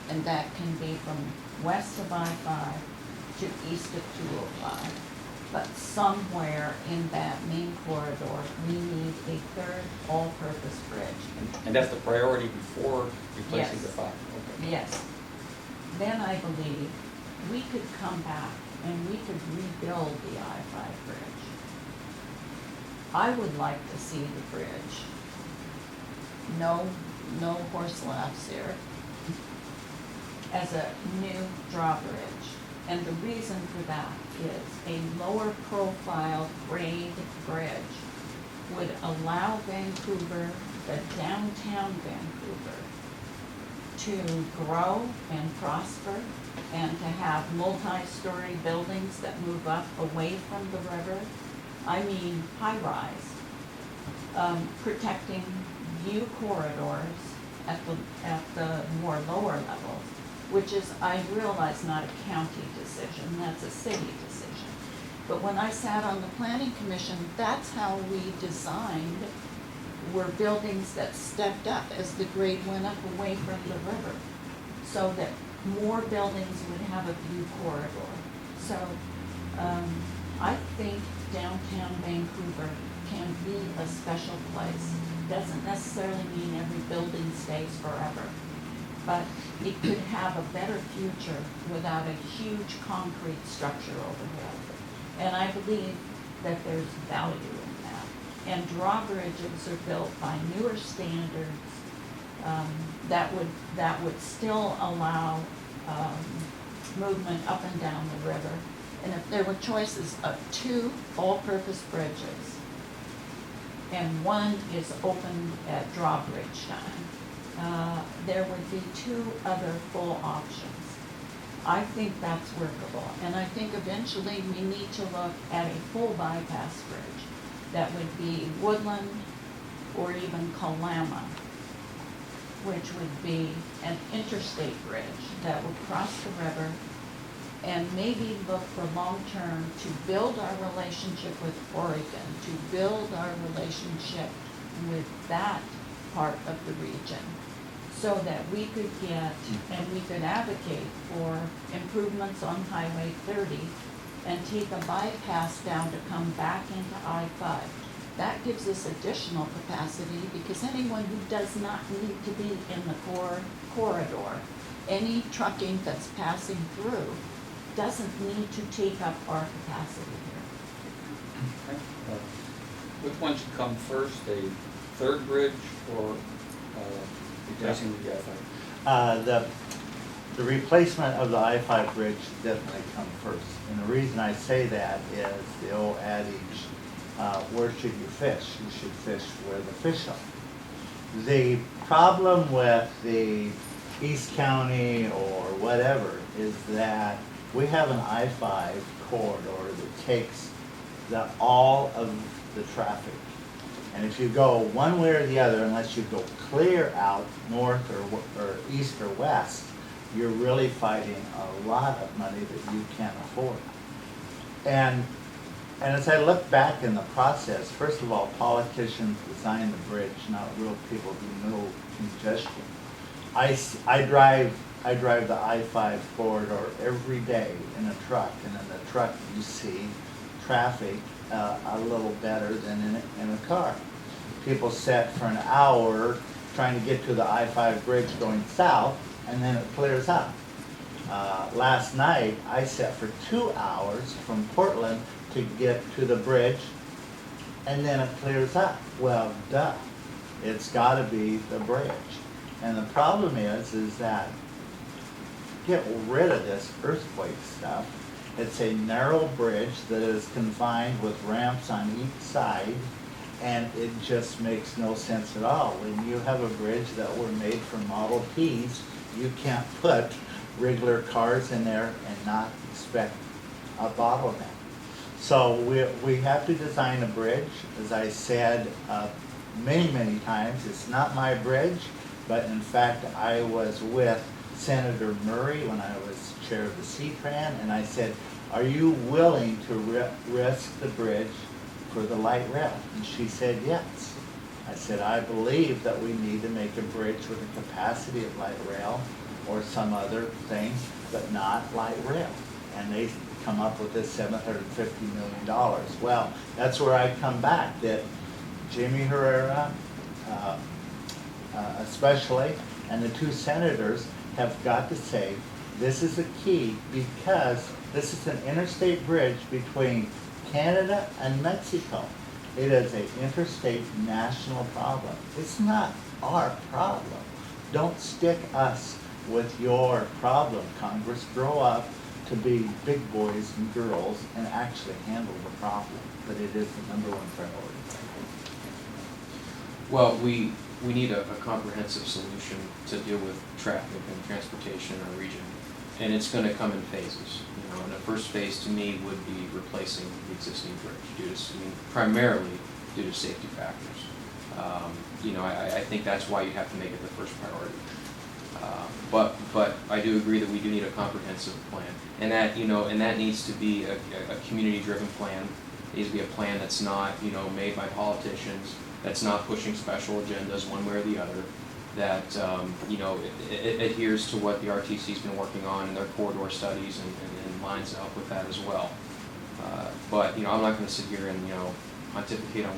and that can be from west of I-5 to east of 205. But somewhere in that main corridor, we need a third all-purpose bridge. And that's the priority before replacing Yes. the 5? Okay. Yes. Then I believe we could come back and we could rebuild the I-5 bridge. I would like to see the bridge. No horse laughs here. As a new drawbridge. And the reason for that is a lower profile grade bridge would allow Vancouver, the downtown Vancouver, to grow and prosper and to have multi-story buildings that move up away from the river. I mean high-rise, protecting view corridors at the more lower levels, which is, I realize, not a county decision, that's a city decision. But when I sat on the planning commission, that's how we designed, were buildings that stepped up as the grade went up away from the river, so that more buildings would have a view corridor. So I think downtown Vancouver can be a special place. Doesn't necessarily mean every building stays forever, but it could have a better future without a huge concrete structure overhead. And I believe that there's value in that. And drawbridges are built by newer standards that would still allow movement up and down the river. And if there were choices of 2 all-purpose bridges and one is open at drawbridge time, there would be 2 other full options. I think that's workable, and I think eventually we need to look at a full bypass bridge that would be Woodland or even Kalama, which would be an interstate bridge that would cross the river, and maybe look for long-term to build our relationship with Oregon, to build our relationship with that part of the region, so that we could get, and we could advocate for improvements on Highway 30 and take a bypass down to come back into I-5. That gives us additional capacity because anyone who does not need to be in the corridor, any trucking that's passing through, doesn't need to take up our capacity here. Okay. Which one should come first, a third bridge or replacing the I-5? The replacement of the I-5 bridge definitely come first. And the reason I say that is the old adage, where should you fish? You should fish where the fish are. The problem with the East County or whatever is that we have an I-5 corridor that takes all of the traffic. And if you go one way or the other, unless you go clear out north or east or west, you're really fighting a lot of money that you can't afford. And as I look back in the process, first of all, politicians design the bridge, not real people who know congestion. I drive the I-5 corridor every day in a truck, and in the truck you see traffic a little better than in a car. People sit for an hour trying to get to the I-5 bridge going south, and then it clears up. Last night, I sat for 2 hours from Portland to get to the bridge, and then it clears up. Well, duh. It's gotta be the bridge. And the problem is that get rid of this earthquake stuff. It's a narrow bridge that is confined with ramps on each side, and it just makes no sense at all. When you have a bridge that were made for Model Ts, you can't put regular cars in there and not expect a bottleneck. So we have to design a bridge. As I said many times, it's not my bridge, but in fact I was with Senator Murray when I was chair of the C-Tran, and I said, are you willing to risk the bridge for the light rail? And she said yes. I said, I believe that we need to make a bridge with a capacity of light rail or some other thing, but not light rail. And they come up with this $750 million. Well, that's where I come back, that Jimmy Herrera, especially, and the two senators have got to say, this is a key because this is an interstate bridge between Canada and Mexico. It is an interstate national problem. It's not our problem. Don't stick us with your problem, Congress. Grow up to be big boys and girls and actually handle the problem. But it is the #1 priority. Well, we need a comprehensive solution to deal with traffic and transportation in our region, and it's going to come in phases. You know, and the first phase to me would be replacing the existing bridge, primarily due to safety factors. You know, I think that's why you have to make it the first priority. But I do agree that we do need a comprehensive plan, and that needs to be a community-driven plan. It needs to be a plan that's not made by politicians, that's not pushing special agendas one way or the other, that it adheres to what the RTC's been working on in their corridor studies and lines up with that as well. But I'm not going to sit here and pontificate on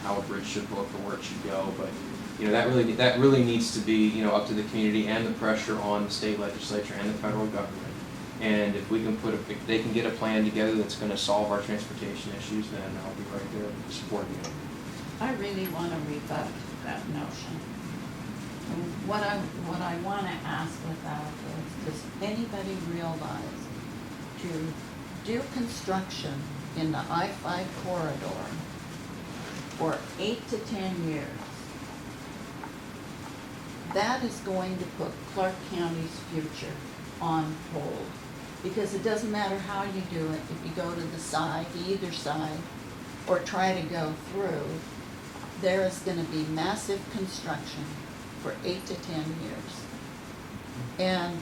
how a bridge should look or where it should go, but that really needs to be up to the community and the pressure on the state legislature and the federal government. And if they can get a plan together that's going to solve our transportation issues, then I'll be right there supporting it. I really want to rebut that notion. And what I want to ask with that is, does anybody realize to do construction in the I-5 corridor for 8 to 10 years, that is going to put Clark County's future on hold? Because it doesn't matter how you do it, if you go to the side, either side, or try to go through, there is going to be massive construction for 8 to 10 years. And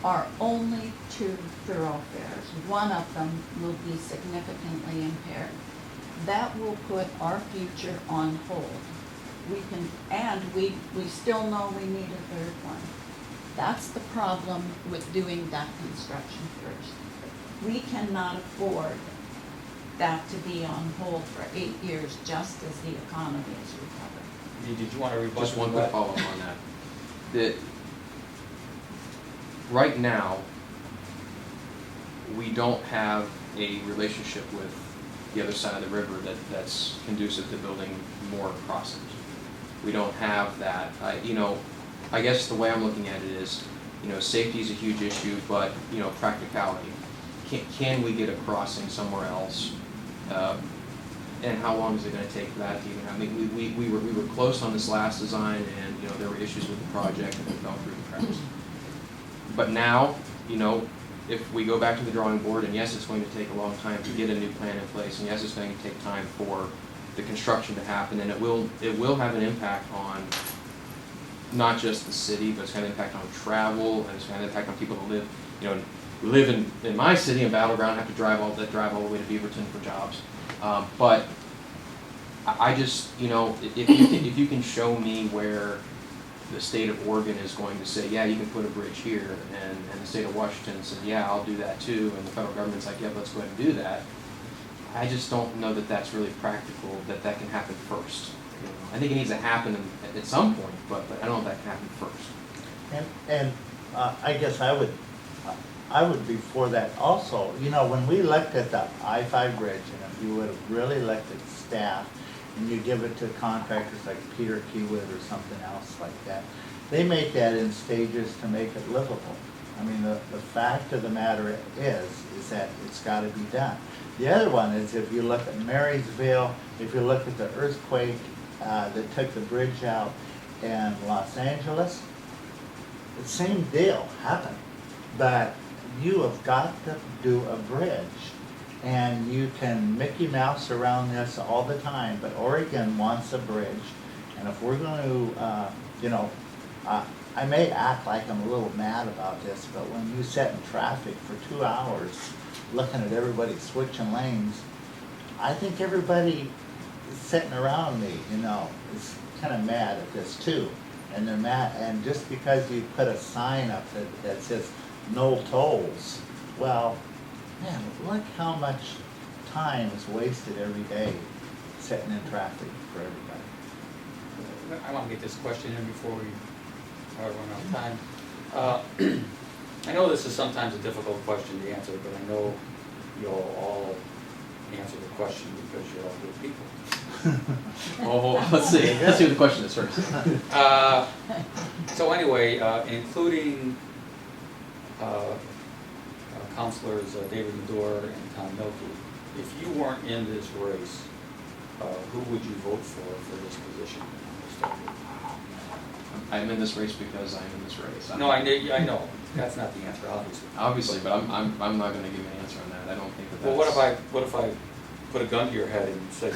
our only 2 thoroughfares, one of them will be significantly impaired. That will put our future on hold. we still know we need a third one. That's the problem with doing that construction first. We cannot afford that to be on hold for 8 years just as the economy is recovering. Did you want to rebut? Just one quick follow-up on that. That right now, we don't have a relationship with the other side of the river that's conducive to building more crossings. We don't have that. I guess the way I'm looking at it is, safety is a huge issue, but, practicality. Can we get a crossing somewhere else? And how long is it going to take for that to even happen? I mean, we were close on this last design, and there were issues with the project, and we fell through the cracks. But now, if we go back to the drawing board, and yes, it's going to take a long time to get a new plan in place, and yes, it's going to take time for the construction to happen, and it will have an impact on not just the city, but it's going to impact on travel, and it's going to impact on people who live. We live in my city in Battleground, have to drive all the way to Beaverton for jobs. But I just, if you can show me where the state of Oregon is going to say, yeah, you can put a bridge here, and the state of Washington said, yeah, I'll do that too, and the federal government's like, yeah, let's go ahead and do that. I just don't know that that's really practical, that can happen first. I think it needs to happen at some point, but I don't know if that can happen first. And I guess I would be for that also. When we looked at the I-5 bridge, and if you would have really looked at staff, and you give it to contractors like Peter Keywood or something else like that, they make that in stages to make it livable. I mean, the fact of the matter is that it's got to be done. The other one is, if you look at Marysville, if you look at the earthquake that took the bridge out in Los Angeles, the same deal happened. But you have got to do a bridge. And you can Mickey Mouse around this all the time, but Oregon wants a bridge. And if we're going to, I may act like I'm a little mad about this, but when you sit in traffic for 2 hours looking at everybody switching lanes, I think everybody sitting around me, is kind of mad at this too. And they're mad, and just because you put a sign up that says no tolls, well, man, look how much time is wasted every day sitting in traffic for everybody. I want to get this question in before we run out of time. I know this is sometimes a difficult question to answer, but I know you'll all answer the question because you're all good people. Oh, let's see what the question is first. So anyway, including Councilors David Medor and Tom Milkey, if you weren't in this race, who would you vote for this position? I'm in this race because I'm in this race. No, I know. That's not the answer, obviously. Obviously, but I'm not going to give an answer on that. I don't think that. Well, what if I put a gun to your head and said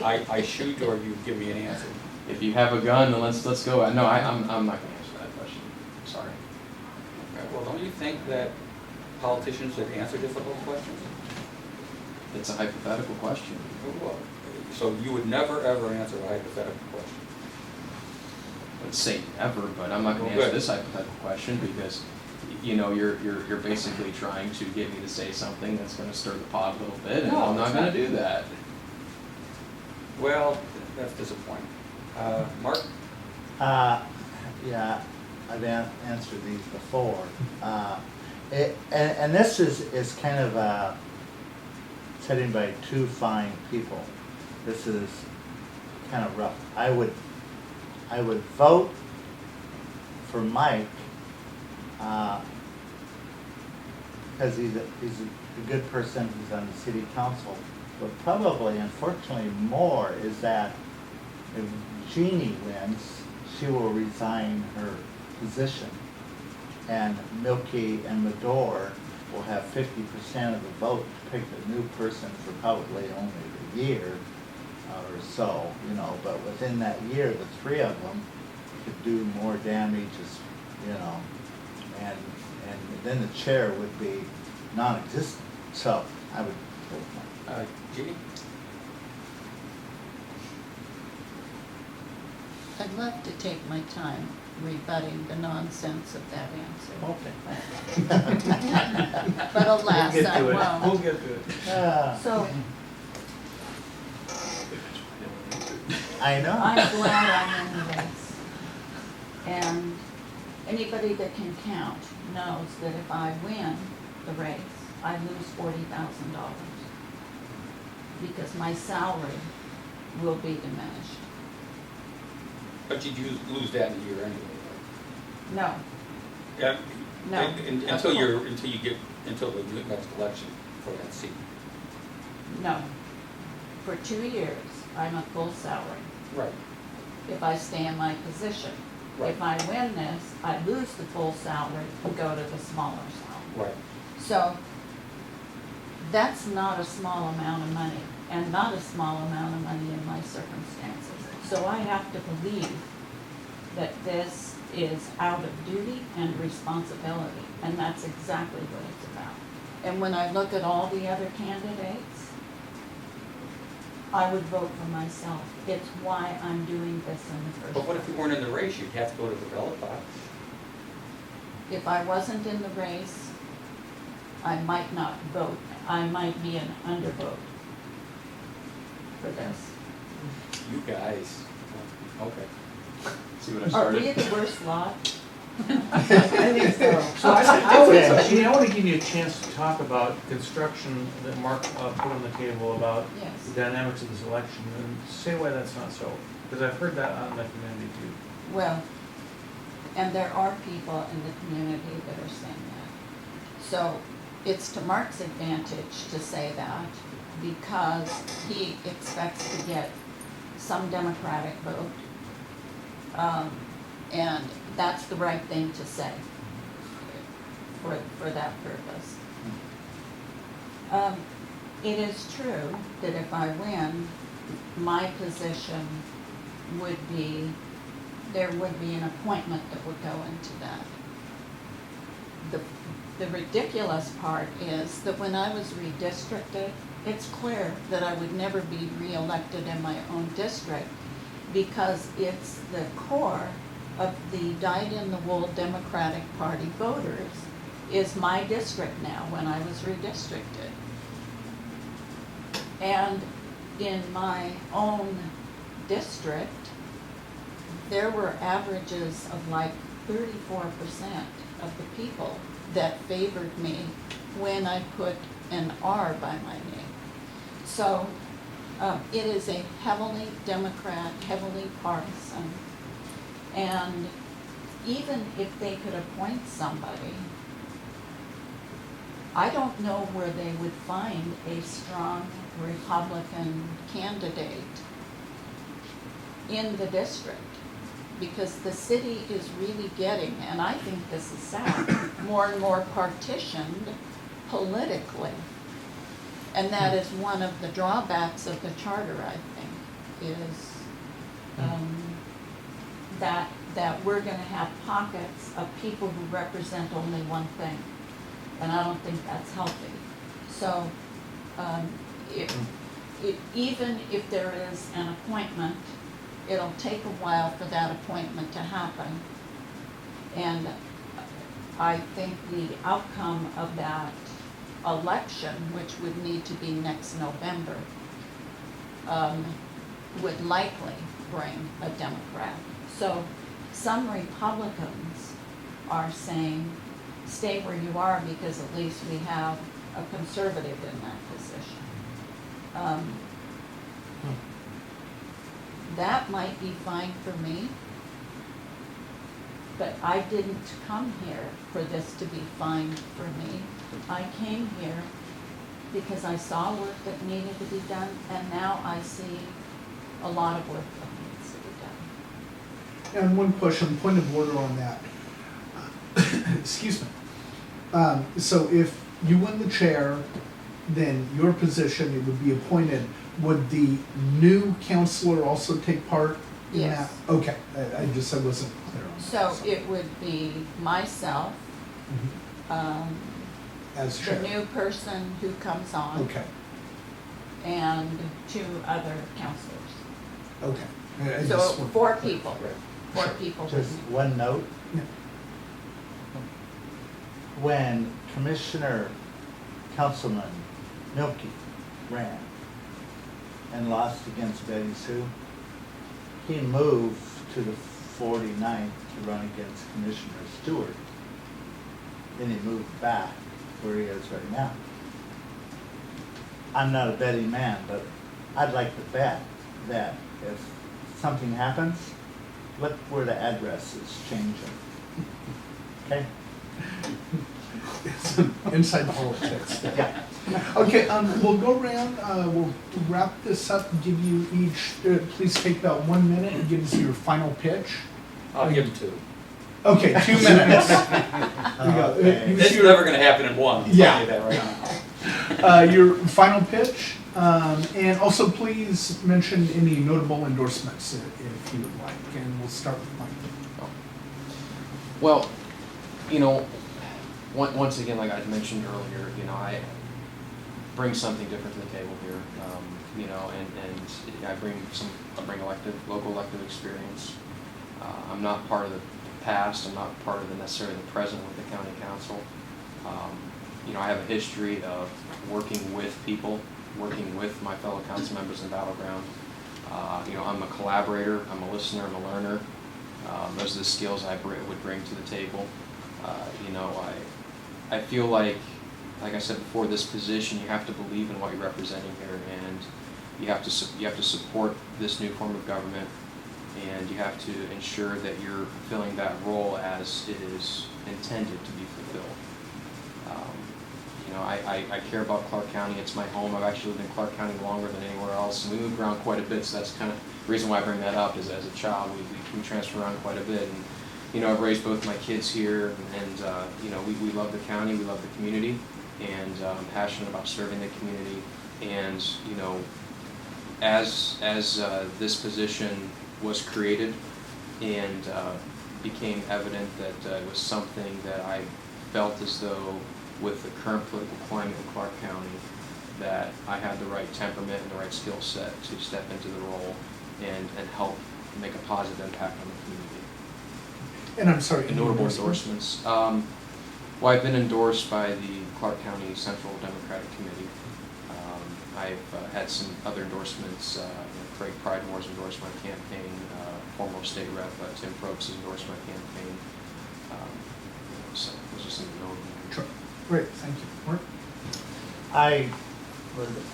I shoot or you give me an answer? If you have a gun, then let's go. No, I'm not going to answer that question. Sorry. Okay, well, don't you think that politicians should answer difficult questions? It's a hypothetical question. Well, so you would never ever answer a hypothetical question? I would say never, but I'm not going to answer this hypothetical question because you're basically trying to get me to say something that's going to stir the pot a little bit, and No, I'm not going to do that. Well, that's disappointing. Mark? Yeah, I've answered these before. And this is kind of set in by two fine people. This is kind of rough. I would vote for Mike because he's a good person. He's on the city council. But probably, unfortunately, more is that if Jeannie wins, she will resign her position, and Milkey and Medor will have 50% of the vote to pick a new person for probably only a year or so, but within that year, the three of them could do more damage, and then the chair would be non-existent. So I would vote no. Jeannie? I'd love to take my time rebutting the nonsense of that answer. Okay. But alas, We'll get I to it. won't. We'll get to it. So I know. I'm glad I'm in the race. And anybody that can count knows that if I win the race, I lose $40,000 because my salary will be diminished. But you lose that in a year anyway, No, right? Yeah. No. Until the next election for that seat. no. For 2 years, I'm a full salary Right. if I stay in my position. Right. If I win this, I lose the full salary and go to the smaller salary. Right. So that's not a small amount of money, and not a small amount of money in my circumstances. So I have to believe that this is out of duty and responsibility, and that's exactly what it's about. And when I look at all the other candidates, I would vote for myself. It's why I'm doing this in the first But what if you place. weren't in the race? You'd have to go to the ballot box. If I wasn't in the race, I might not vote. I might be an undervote for this. You guys, okay. See what I Are started? we the worst lot? I think so. So Jeannie, I want to give you a chance to talk about construction that Mark put on the table about the Yes. dynamics of this election, and say why that's not so. Because I've heard that out in the community too. Well, and there are people in the community that are saying that. So it's to Mark's advantage to say that because he expects to get some Democratic vote. And that's the right thing to say for that purpose. It is true that if I win, my position would be, there would be an appointment that would go into that. The ridiculous part is that when I was redistricted, it's clear that I would never be reelected in my own district because it's the core of the dyed-in-the-wool Democratic Party voters is my district now when I was redistricted. And in my own district, there were averages of like 34% of the people that favored me when I put an R by my name. So it is a heavily Democrat, heavily partisan. And even if they could appoint somebody, I don't know where they would find a strong Republican candidate in the district. Because the city is really getting, and I think this is sad, more and more partitioned politically. And that is one of the drawbacks of the charter, I think, is that we're gonna have pockets of people who represent only one thing. And I don't think that's healthy. So, even if there is an appointment, it'll take a while for that appointment to happen. And I think the outcome of that election, which would need to be next November, would likely bring a Democrat. So some Republicans are saying, stay where you are because at least we have a conservative in that position. That might be fine for me, but I didn't come here for this to be fine for me. I came here because I saw work that needed to be done, and now I see a lot of work that needs to be done. And one question, point of order on that. Excuse me. So if you win the chair, then your position, it would be appointed. Would the new counselor also take part in that? Yes. Okay, I wasn't clear on that. So it would be myself, Mhm. As the chair. new person who comes on, Okay, and 2 other counselors. okay. I So just want- 4 people, Right. 4 people. Just one note. Yeah. When Commissioner Councilman Milky ran and lost against Betty Sue, he moved to the 49th to run against Commissioner Stewart. Then he moved back where he is right now. I'm not a betting man, but I'd like to bet that if something happens, look where the address is changing. Okay? Inside the politics. Yeah. Okay, we'll go around, we'll wrap this up, give you each, please take about 1 minute and give us your final pitch. I'll give them 2. Okay, 2 minutes. We go. Okay. This is never gonna happen in one, I'll tell Yeah. you that right now. Your final pitch, and also please mention any notable endorsements if you would like, and we'll start with Mike. Well, you know, once again, like I mentioned earlier, you know, I bring something different to the table here, you know, and I bring local elective experience. I'm not part of the past, I'm not part of necessarily the present with the county council. You know, I have a history of working with people, working with my fellow council members in Battleground. You know, I'm a collaborator, I'm a listener, I'm a learner. Those are the skills I would bring to the table. You know, I feel like I said before, this position, you have to believe in what you're representing here, and you have to support this new form of government, and you have to ensure that you're fulfilling that role as it is intended to be fulfilled. You know, I care about Clark County. It's my home. I've actually lived in Clark County longer than anywhere else, and we moved around quite a bit, so that's kind of the reason why I bring that up is as a child, we transfer around quite a bit. And, you know, I've raised both my kids here, and you know, we love the county, we love the community, and I'm passionate about serving the community. And, you know, as this position was created and became evident that it was something that I felt as though with the current political climate in Clark County, that I had the right temperament and the right skill set to step into the role and help make a positive impact on the community. And I'm sorry. And notable endorsements. Well, I've been endorsed by the Clark County Central Democratic Committee. I've had some other endorsements. Craig Pridemore's endorsed my campaign. Former state rep Tim Probst has endorsed my campaign. So those are some notable. Sure. Great, thank you. Mark? I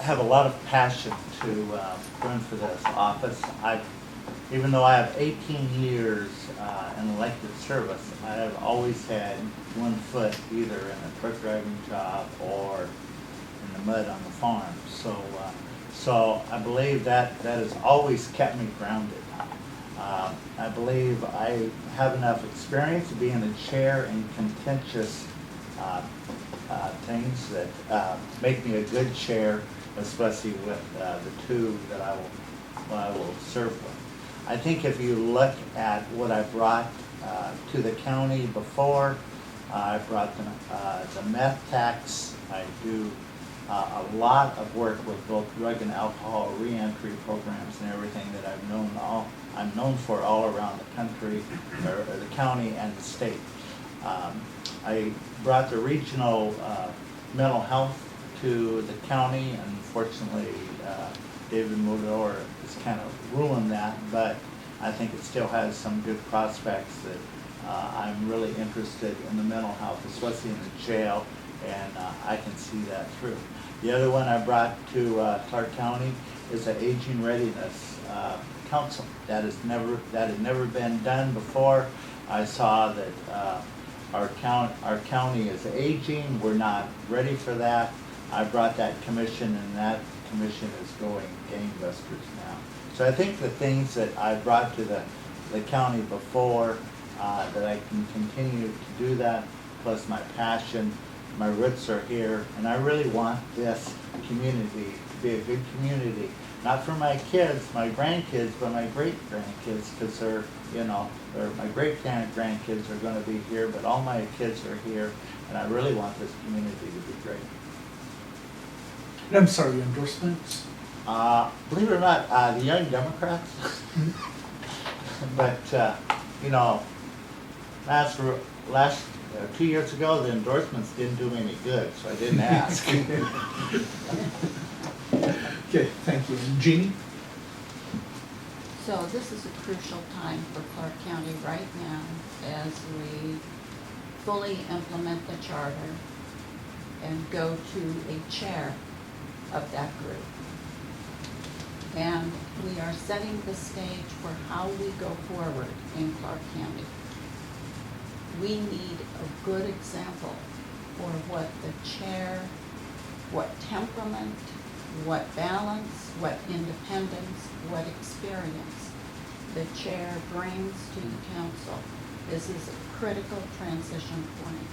have a lot of passion to run for this office. Even though I have 18 years in elected service, I have always had one foot either in a truck driving job or in the mud on the farm. So I believe that has always kept me grounded. I believe I have enough experience being a chair in contentious things that make me a good chair, especially with the two that I will serve with. I think if you look at what I brought to the county before, I brought the meth tax. I do a lot of work with both drug and alcohol reentry programs and everything that I'm known for all around the country, or the county and the state. I brought the regional mental health to the county. Unfortunately, David Modor has kind of ruined that, but I think it still has some good prospects that I'm really interested in the mental health, especially in the jail, and I can see that through. The other one I brought to Clark County is the Aging Readiness Council. That had never been done before. I saw that our county is aging. We're not ready for that. I brought that commission, and that commission is going gangbusters now. So I think the things that I brought to the county before, that I can continue to do that, plus my passion, my roots are here, and I really want this community to be a good community. Not for my kids, my grandkids, but my great-grandkids, because my great-grandkids are going to be here, but all my kids are here, and I really want this community to be great. And I'm sorry, endorsements? Believe it or not, the Young Democrats, but, you know, last, 2 years ago, the endorsements didn't do me any good, so I didn't ask. Okay, thank you. And Jeannie? So this is a crucial time for Clark County right now as we fully implement the charter and go to a chair of that group. And we are setting the stage for how we go forward in Clark County. We need a good example for what the chair, what temperament, what balance, what independence, what experience the chair brings to the council. This is a critical transition point.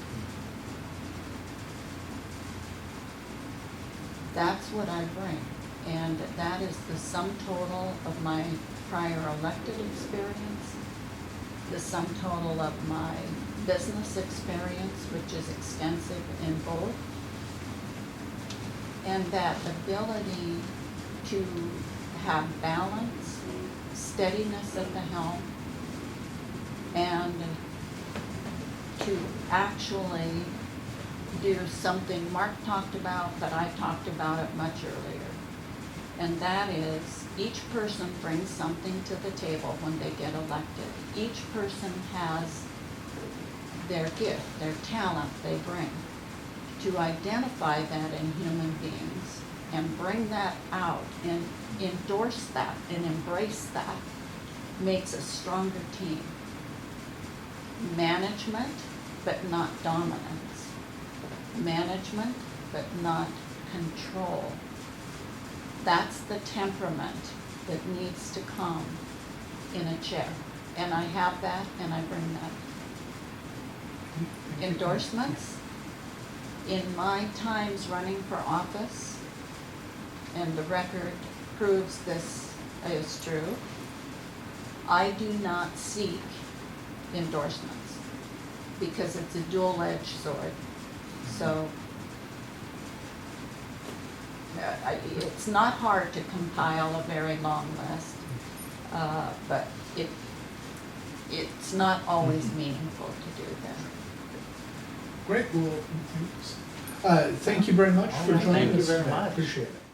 That's what I bring, and that is the sum total of my prior elected experience, the sum total of my business experience, which is extensive in both, and that ability to have balance, steadiness at the helm, and to actually do something Mark talked about, but I talked about it much earlier. And that is, each person brings something to the table when they get elected. Each person has their gift, their talent they bring. To identify that in human beings and bring that out and endorse that and embrace that makes a stronger team. Management, but not dominance. Management, but not control. That's the temperament that needs to come in a chair. And I have that, and I bring that. Endorsements, in my times running for office, and the record proves this is true, I do not seek endorsements because it's a dual-edged sword. So it's not hard to compile a very long list, but it's not always meaningful to do that. Great, well, thank you very much for joining us. Thank you very much. Appreciate it.